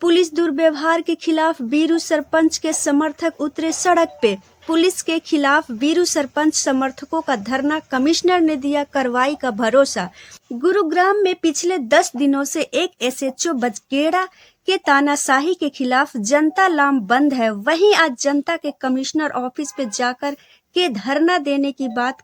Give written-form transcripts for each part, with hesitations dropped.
Police दुर्व्यवहार के खिलाफ बीरू सरपंच के समर्थक उतरे सड़क पे। पुलिस के खिलाफ बीरू सरपंच समर्थकों का धरना, कमिश्नर ने दिया कार्रवाई का भरोसा। गुरुग्राम में पिछले 10 दिनों से एक एसएचओ बजगेड़ा के तानाशाही के खिलाफ जनता लाम बंद है। वहीं आज जनता के कमिश्नर ऑफिस पे जाकर के धरना देने की बात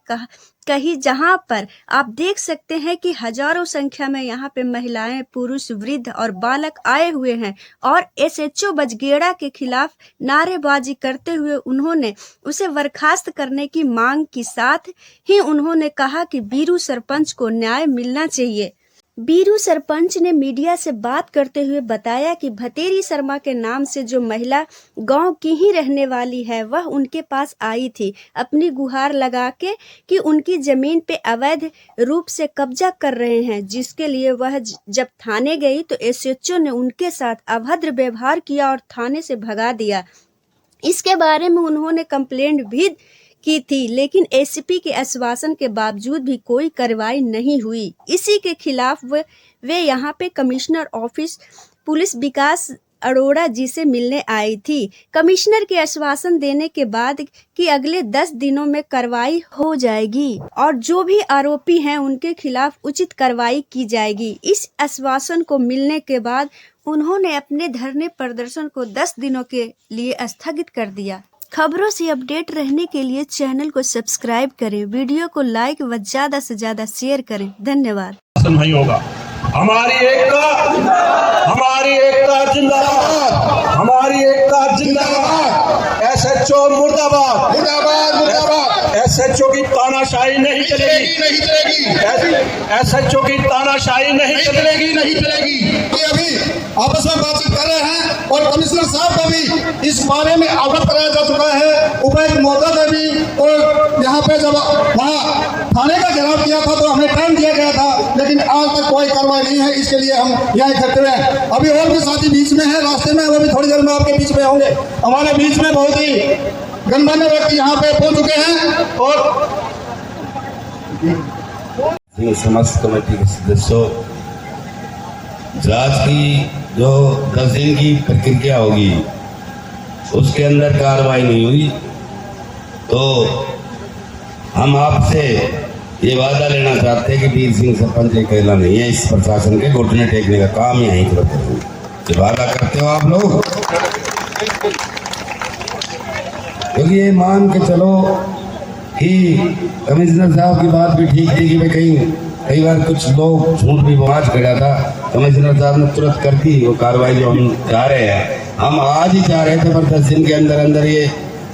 कही, जहां पर आप देख सकते हैं कि हजारों संख्या में यहां पे महिलाएं, पुरुष, वृद्ध और बालक आए हुए हैं और एसएचओ बजगेड़ा के खिलाफ नारेबाजी करते हुए उन्होंने उसे बर्खास्त करने की मांग की। साथ ही उन्होंने कहा कि बीरू सरपंच को न्याय मिलना चाहिए। बीरू सरपंच ने मीडिया से बात करते हुए बताया कि भतेरी शर्मा के नाम से जो महिला गांव की ही रहने वाली है, वह उनके पास आई थी अपनी गुहार लगा के कि उनकी जमीन पे अवैध रूप से कब्जा कर रहे हैं, जिसके लिए वह जब थाने गई तो एसएचओ ने उनके साथ अभद्र व्यवहार किया और थाने से भगा दिया। इसके बारे में उन्होंने कंप्लेंट भी की थी, लेकिन एसपी के आश्वासन के बावजूद भी कोई कार्रवाई नहीं हुई। इसी के खिलाफ वे यहाँ पे कमिश्नर ऑफिस पुलिस विकास अरोड़ा जी से मिलने आई थी। कमिश्नर के आश्वासन देने के बाद कि अगले 10 दिनों में कार्रवाई हो जाएगी और जो भी आरोपी हैं उनके खिलाफ उचित कार्रवाई की जाएगी। इस आश्वासन को मिलने के बाद उन्होंने अपने धरने प्रदर्शन को 10 दिनों के लिए स्थगित कर दिया। खबरों से अपडेट रहने के लिए चैनल को सब्सक्राइब करें, वीडियो को लाइक व ज्यादा से ज्यादा शेयर करें। धन्यवाद। नहीं होगा। हमारी एकता जिंदाबाद, हमारी एकता जिंदाबाद। एसएचओ मुर्दाबाद, मुर्दाबाद, मुर्दाबाद। एसएचओ की तानाशाही नहीं चलेगी। एसएचओ की तानाशाही नहीं चलेगी। अभी आपस में बातचीत कर रहे हैं और कमिश्नर साहब को भी इस बारे में अवगत कराया जा चुका है। उपायुक्त महोदय ने भी, और यहाँ पे जब वहाँ थाने का घेराव किया था तो हमें टाइम दिया गया था, लेकिन आज तक कोई कार्रवाई नहीं है। इसके लिए हम यहाँ इकट्ठे हुए हैं। अभी और भी साथी बीच में है, रास्ते में, वो भी थोड़ी देर में आपके बीच में होंगे। हमारे बीच में बहुत ही गणमान्य व्यक्ति यहाँ पे पहुंच चुके हैं और समस्त कमेटी के सदस्यों, जांच की जो 10 दिन की प्रक्रिया होगी उसके अंदर कार्रवाई नहीं हुई तो हम आपसे ये वादा लेना चाहते हैं कि वीर सिंह सरपंच अकेला नहीं है, इस प्रशासन के घुटने टेकने का काम यहीं करते हैं। ये वादा करते हो आप लोग? क्योंकि ये मान के चलो कि कमिश्नर साहब की बात भी ठीक थी कि भाई कई बार कुछ लोग झूठ भी बवाज करा था, कमिश्नर साहब ने तुरंत कर दी वो कार्रवाई जो हम चाह रहे हैं। हम आज ही चाह रहे थे पर 10 दिन के अंदर अंदर ये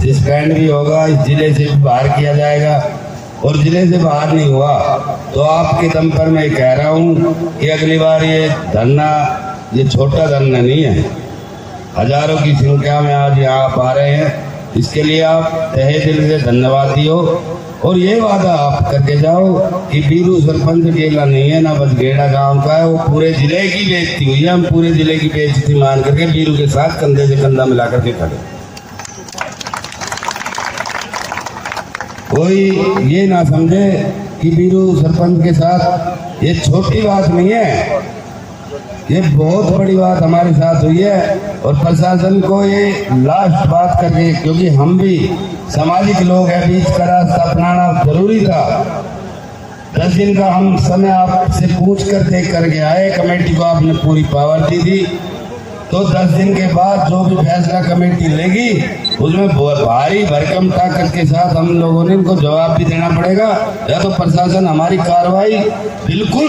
सस्पेंड भी होगा, इस जिले से बाहर किया जाएगा और जिले से बाहर नहीं हुआ तो आपके दम पर मैं कह रहा हूँ कि अगली बार ये धरना, ये छोटा धरना नहीं है, हजारों की संख्या में आज यहाँ आप आ रहे हैं। इसके लिए आप तहे दिल से धन्यवाद दियो और ये वादा आप करके जाओ कि बीरू सरपंच अकेला नहीं है, ना बजगेड़ा गांव का है, वो पूरे जिले की बेइज्जती हुई है। हम पूरे जिले की बेइज्जती मान करके बीरू के साथ कंधे से कंधा मिला करके खड़े। कोई ये ना समझे कि बीरू सरपंच के साथ ये छोटी बात नहीं है, ये बहुत बड़ी बात हमारे साथ हुई है और प्रशासन को ये लास्ट बात करके, क्योंकि हम भी सामाजिक लोग हैं, बीच का रास्ता अपनाना जरूरी था। 10 दिन का हम समय आपसे पूछ कर देख करके आए, कमेटी को आपने पूरी पावर दी थी तो 10 दिन के बाद जो भी फैसला कमेटी लेगी उसमें भारी भरकम ताकत के साथ हम लोगों ने इनको जवाब भी देना पड़ेगा। या तो प्रशासन हमारी कार्रवाई बिल्कुल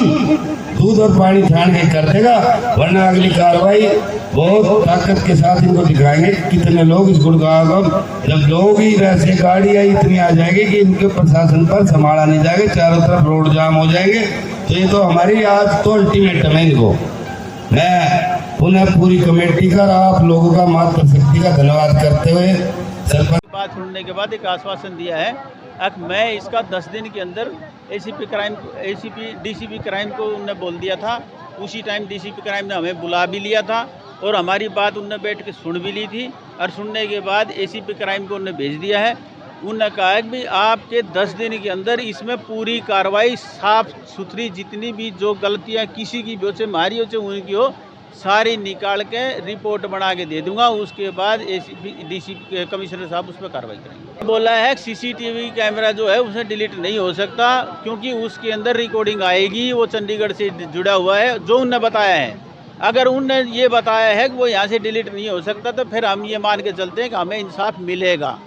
दूध और पानी छान के कर देगा, वरना अगली कार्रवाई बहुत ताकत के साथ इनको दिखाएंगे। कितने लोग इस गुड़गांव को, जब लोग ही वैसे गाड़ियाँ इतनी आ जाएगी कि इनके प्रशासन पर संभाला नहीं जाएगा, चारों तरफ रोड जाम हो जाएंगे। तो ये तो हमारी आज तो अल्टीमेटम है। इनको मैं पुनः पूरी कमेटी का, आप लोगों का, मातृशक्ति का धन्यवाद करते हुए सरपंच बात सुनने के बाद एक आश्वासन दिया है कि मैं इसका 10 दिन के अंदर डीसीपी क्राइम को उनने बोल दिया था। उसी टाइम डीसीपी क्राइम ने हमें बुला भी लिया था और हमारी बात उनने बैठ के सुन भी ली थी और सुनने के बाद एसीपी क्राइम को उनने भेज दिया है। उन्होंने कहा है कि आपके 10 दिन के अंदर इसमें पूरी कार्रवाई साफ सुथरी, जितनी भी जो गलतियां किसी की भी हो, चाहे हमारी हो चाहे उनकी हो, सारी निकाल के रिपोर्ट बना के दे दूंगा। उसके बाद एसीपी डीसीपी कमिश्नर साहब उस पर कार्रवाई करेंगे। बोला है सीसीटीवी कैमरा जो है उसे डिलीट नहीं हो सकता, क्योंकि उसके अंदर रिकॉर्डिंग आएगी। वो चंडीगढ़ से जुड़ा हुआ है, जो उनने बताया है। अगर उनने ये बताया है कि वो यहाँ से डिलीट नहीं हो सकता, तो फिर हम ये मान के चलते हैं कि हमें इंसाफ मिलेगा।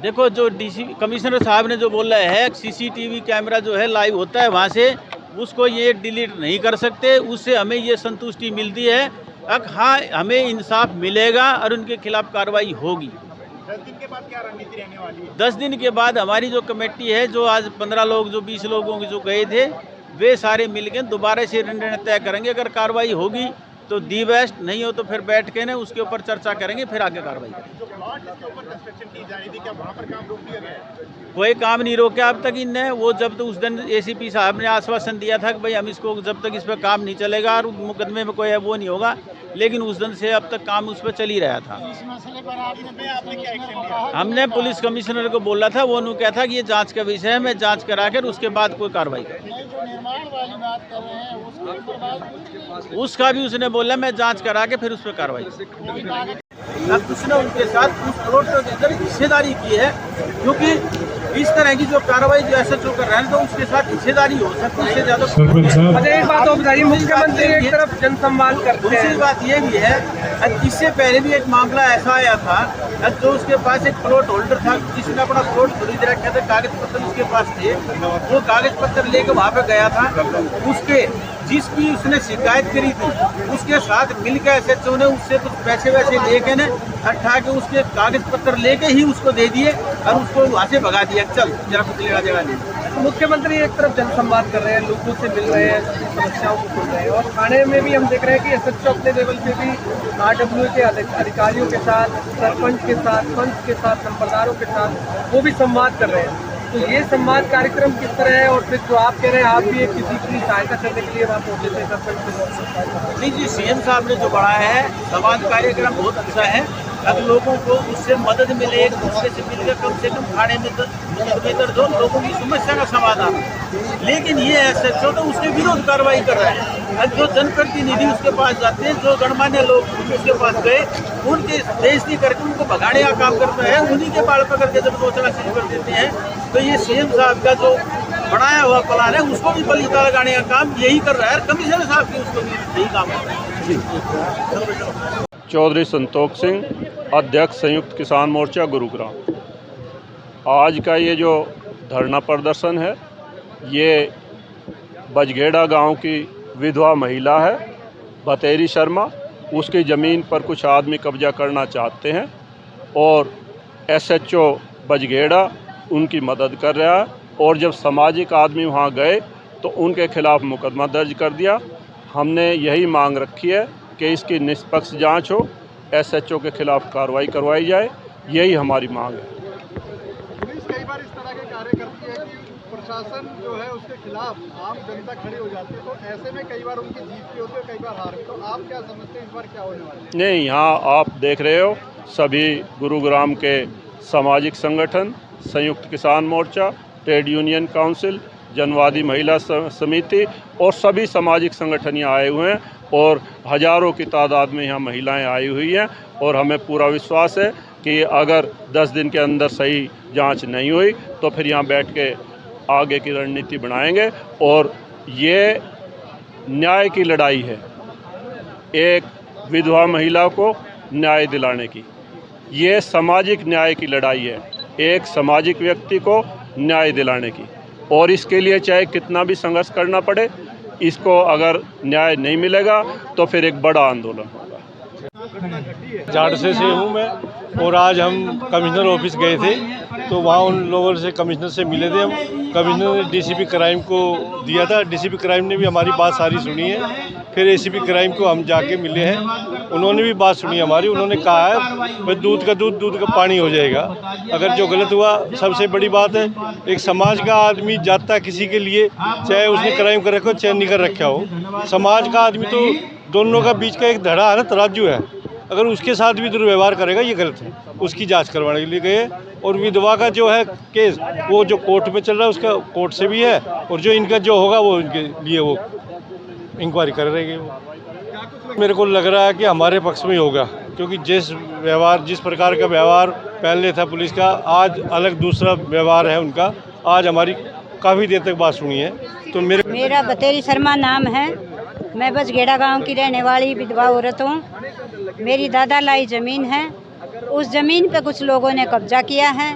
देखो, जो डीसी कमिश्नर साहब ने जो बोला है, सीसीटीवी कैमरा जो है लाइव होता है वहाँ से, उसको ये डिलीट नहीं कर सकते। उससे हमें ये संतुष्टि मिलती है। अब हाँ, हमें इंसाफ मिलेगा और उनके खिलाफ कार्रवाई होगी। 10 दिन के बाद क्या रणनीति रहने वाली है? 10 दिन के बाद हमारी जो कमेटी है, जो आज 15 लोग, जो 20 लोगों के जो गए थे, वे सारे मिलकर दोबारा से निर्णय तय करेंगे। अगर कार्रवाई होगी तो दी बेस्ट, नहीं हो तो फिर बैठ के ना उसके ऊपर चर्चा करेंगे, फिर आगे कार्रवाई करेंगे। जो प्लॉट जिसके ऊपर कंस्ट्रक्शन की जा रही थी, क्या वहाँ पर काम रोक दिया गया है? कोई काम नहीं रोका अब तक इनने। वो जब तक उस दिन एसीपी साहब ने आश्वासन दिया था कि भाई हम इसको, जब तक इस पर काम नहीं चलेगा और मुकदमे में कोई वो नहीं होगा, लेकिन उस दिन से अब तक काम उस पर चल ही रहा था। इस मसले पर आपने क्या एक्शन लिया? हमने पुलिस कमिश्नर को बोला था, वो उन्होंने कहा था कि ये जांच का विषय है, मैं जांच करा कर उसके बाद कोई कार्रवाई करूँ। जो निर्माण वाली बात कर रहे हैं उसका भी उसने बोला मैं जांच करा के फिर उस पर कार्रवाई करूँ। अब उसने उनके साथ उस प्लॉट के अंदर हिस्सेदारी की है, क्योंकि इस तरह की जो कार्रवाई जो एसएचओ कर रहे हैं, तो उसके साथ हिस्सेदारी हो सकती है। इससे ज्यादा एक बात और बताइए, मुख्यमंत्री एक तरफ जनसंवाद करते हैं। दूसरी बात ये भी है, इससे पहले भी एक मामला ऐसा आया था, जो उसके पास एक प्लॉट होल्डर था जिसने अपना प्लॉट खरीद रखा था, कागज पत्र उसके पास थे। वो कागज पत्र लेकर वहाँ पे गया था, उसके जिसकी उसने शिकायत करी थी उसके साथ मिलकर एसएचओ ने उससे कुछ पैसे वैसे लेके ने उठा के उसके कागज पत्र लेके ही उसको दे दिए और उसको वहाँ से भगा दिया, चल जरा कुछ जगह ले। मुख्यमंत्री एक तरफ जनसंवाद कर रहे हैं, लोगों से मिल रहे हैं, समस्याओं को सुन रहे हैं, और थाने में भी हम देख रहे हैं कि एसएचओ अपने लेवल पे भी आरडब्ल्यू के अधिकारियों के साथ, सरपंच के साथ, पंच के साथ, नंबरदारों के साथ वो भी संवाद कर रहे हैं। तो ये संवाद कार्यक्रम किस तरह है? और फिर जो आप कह रहे हैं, आप भी एक किसी की सहायता करने के लिए वहाँ पहुँचे थे सरपंच? नहीं जी, सीएम साहब ने जो बढ़ाया है संवाद कार्यक्रम बहुत अच्छा है। अब लोगों को उससे मदद मिले, एक दूसरे से मिलकर कम से कम थाने में बेहतर दो लोगों की समस्या का समाधान। लेकिन ये एसएचओ तो उसके विरोध कार्रवाई कर रहा है। अब जो जनप्रतिनिधि उसके पास जाते हैं, जो गणमान्य लोग उसके पास गए, उनकी बेइज्जती करके उनको भगाने का काम करता है। उन्हीं के बाल पकड़ के जब सोचना शुरू कर देते हैं, तो ये सीएम साहब का जो बनाया हुआ प्लान है उसको भी बलिता लगाने का काम यही कर रहा है। कमिश्नर साहब की उसको भी यही काम कर रहा है। चौधरी संतोख सिंह, अध्यक्ष संयुक्त किसान मोर्चा गुरुग्राम। आज का ये जो धरना प्रदर्शन है, ये बजगेड़ा गांव की विधवा महिला है बतेरी शर्मा। उसकी ज़मीन पर कुछ आदमी कब्जा करना चाहते हैं और एसएचओ बजगेड़ा उनकी मदद कर रहा है। और जब सामाजिक आदमी वहाँ गए तो उनके खिलाफ़ मुकदमा दर्ज कर दिया। हमने यही मांग रखी है कि इसकी निष्पक्ष जांच हो, एसएचओ के खिलाफ कार्रवाई करवाई जाए, यही हमारी मांग है। पुलिस कई बार इस तरह के कार्य करती है कि प्रशासन जो है उसके खिलाफ आम जनता खड़ी हो जाती है, तो ऐसे में कई बार उनकी जीत भी होती है, कई बार हार भी। तो आप क्या समझते हैं इस बार क्या होने वाला है? नहीं, यहाँ आप देख रहे हो सभी गुरुग्राम के सामाजिक संगठन, संयुक्त किसान मोर्चा, ट्रेड यूनियन काउंसिल, जनवादी महिला समिति और सभी सामाजिक संगठन यहाँ आए हुए हैं और हज़ारों की तादाद में यहाँ महिलाएं आई हुई हैं। और हमें पूरा विश्वास है कि अगर 10 दिन के अंदर सही जांच नहीं हुई तो फिर यहाँ बैठ के आगे की रणनीति बनाएंगे। और ये न्याय की लड़ाई है, एक विधवा महिला को न्याय दिलाने की। ये सामाजिक न्याय की लड़ाई है, एक सामाजिक व्यक्ति को न्याय दिलाने की। और इसके लिए चाहे कितना भी संघर्ष करना पड़े, इसको अगर न्याय नहीं मिलेगा तो फिर एक बड़ा आंदोलन होगा। झाड़से से हूँ मैं, और आज हम कमिश्नर ऑफिस गए थे तो वहाँ उन लोगों से, कमिश्नर से मिले थे हम। कमिश्नर ने डीसीपी क्राइम को दिया था, डीसीपी क्राइम ने भी हमारी बात सारी सुनी है। फिर एसीपी क्राइम को हम जाके मिले हैं, उन्होंने भी बात सुनी हमारी। उन्होंने कहा है भाई दूध का दूध, दूध का पानी हो जाएगा अगर जो गलत हुआ। सबसे बड़ी बात है, एक समाज का आदमी जाता है किसी के लिए, चाहे उसने क्राइम कर रखा हो चाहे नहीं कर रखा हो, समाज का आदमी तो दोनों का बीच का एक धड़ा है ना, तराजू है। अगर उसके साथ भी दुर्व्यवहार करेगा ये गलत है। उसकी जांच करवाने के लिए गए और विधवा का जो है केस वो जो कोर्ट में चल रहा है उसका कोर्ट से भी है और जो इनका जो होगा वो इनके लिए वो इंक्वायरी कर रहे हैं। वो मेरे को लग रहा है कि हमारे पक्ष में ही होगा, क्योंकि जिस प्रकार का व्यवहार पहले था पुलिस का, आज अलग दूसरा व्यवहार है उनका। आज हमारी काफ़ी देर तक बात सुनी है। तो मेरा बतेरी शर्मा नाम है। मैं बसगेड़ा गांव की रहने वाली विधवा औरत हूँ। मेरी दादा लाई ज़मीन है, उस ज़मीन पे कुछ लोगों ने कब्जा किया है।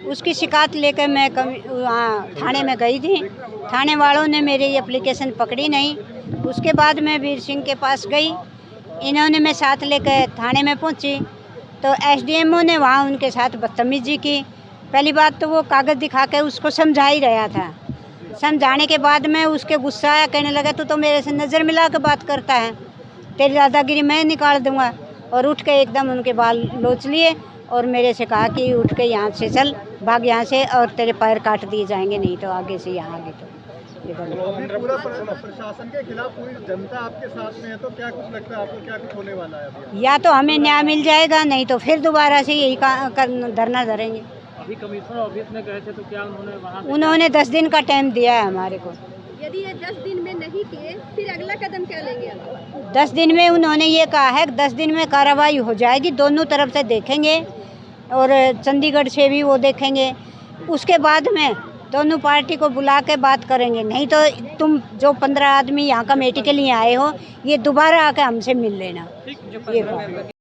उसकी शिकायत लेकर मैं थाने में गई थी। थाने वालों ने मेरी एप्लीकेशन पकड़ी नहीं। उसके बाद मैं वीर सिंह के पास गई। इन्होंने मैं साथ लेकर थाने में पहुंची तो एसडीएमओ ने वहाँ उनके साथ बदतमीजी की। पहली बात तो वो कागज़ दिखा के उसको समझा ही रहा था। समझाने के बाद में उसके गुस्सा आया, कहने लगा तू मेरे से नज़र मिला के बात करता है, तेरी दादागिरी मैं निकाल दूंगा। और उठ के एकदम उनके बाल लोच लिए और मेरे से कहा कि उठ के यहाँ से चल, भाग यहाँ से, और तेरे पैर काट दिए जाएंगे नहीं तो आगे से यहाँ आगे तो। पूरा प्रशासन के खिलाफ पूरी जनता आपके साथ में है, तो क्या कुछ लगता है आपको, क्या कुछ होने वाला है अभी? या तो हमें न्याय मिल जाएगा, नहीं तो फिर दोबारा से यही धरना धरेंगे। अभी कमिश्नर ऑफिस में गए थे तो क्या उन्होंने 10 दिन का टाइम दिया है हमारे को। यदि ये 10 दिन में नहीं किए फिर अगला कदम क्या लेंगे आप? 10 दिन में उन्होंने ये कहा है कि 10 दिन में कार्रवाई हो जाएगी, दोनों तरफ से देखेंगे और चंडीगढ़ से भी वो देखेंगे। उसके बाद में दोनों पार्टी को बुला के बात करेंगे। नहीं तो तुम जो 15 आदमी यहाँ कमेटी के लिए आए हो, ये दोबारा आके हमसे मिल लेना। ये